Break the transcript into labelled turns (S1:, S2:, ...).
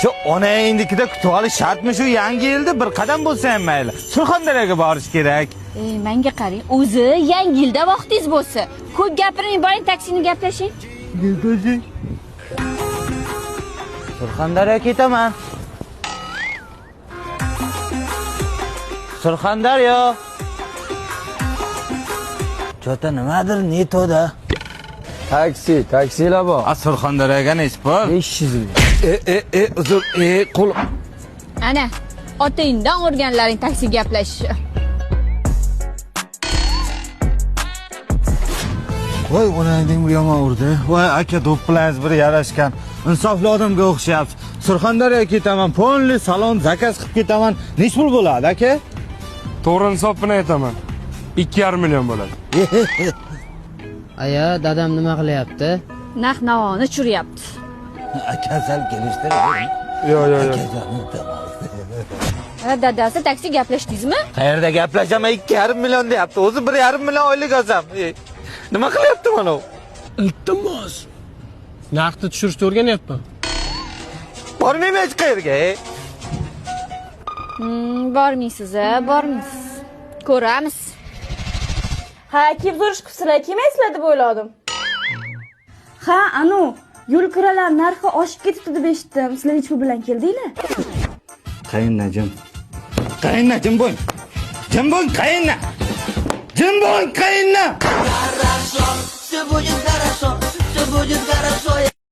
S1: Shu onangnikida kutib olish shartmi shu yangi yilda bir qadam bo'lsa ham mayli. Surxondaryoga borish kerak.
S2: Menga qarang, o'zi yangi yilda vaqtingiz bo'lsa, ko'p gapiring, boring taksini gaplashing.
S1: Surxondaryoga ketaman. Surxondaryo. Chota nimadir netoda.
S3: Taksilar bor.
S1: Surxondaryoga nisbet.
S3: 500 ming.
S1: Uzr, qo'l.
S2: Ana, otangdan o'rganlaring taksi gaplashishni.
S1: Voy, onangning bir yomon urdi. Voy, aka do'ppilaringiz bir yarashgan. Insofli odamga o'xshayapsiz. Surxondaryoga ketaman, polni salon zakaz qilib ketaman. Nech pul bo'ladi, aka?
S3: To'g'ri hisobini aytaman. 2,5 million bo'ladi.
S4: Aya, dadam nima qilyapti?
S2: Narx-navoni tushiryapti.
S1: Kasal kelishdir.
S3: Yo'q.
S2: Dadasi taksi gaplashdingizmi?
S1: Qayerda gaplashaman, 2,5 million deyapti. O'zi 1,5 million oylik olsam. Nima qilyapti mana u?
S4: Iltimos. Narxni tushirishni o'rganyapman.
S1: Bormayman hech qayerga.
S2: Bormaysiz, bormaysiz. Ko'ramiz.
S5: Ha, kim zo'rishibsizlar, kim esladi deb o'yladim. Ha, anu, yo'l kiralar narxi oshib ketibdi deb eshitdim. Sizlar hech pul bilan keldinglar?
S1: Qayinnajim. Qayinnajim bo'ling. Jim bo'ling, qayinna. Jim bo'ling, qayinna.
S6: Все будет хорошо, все будет хорошо.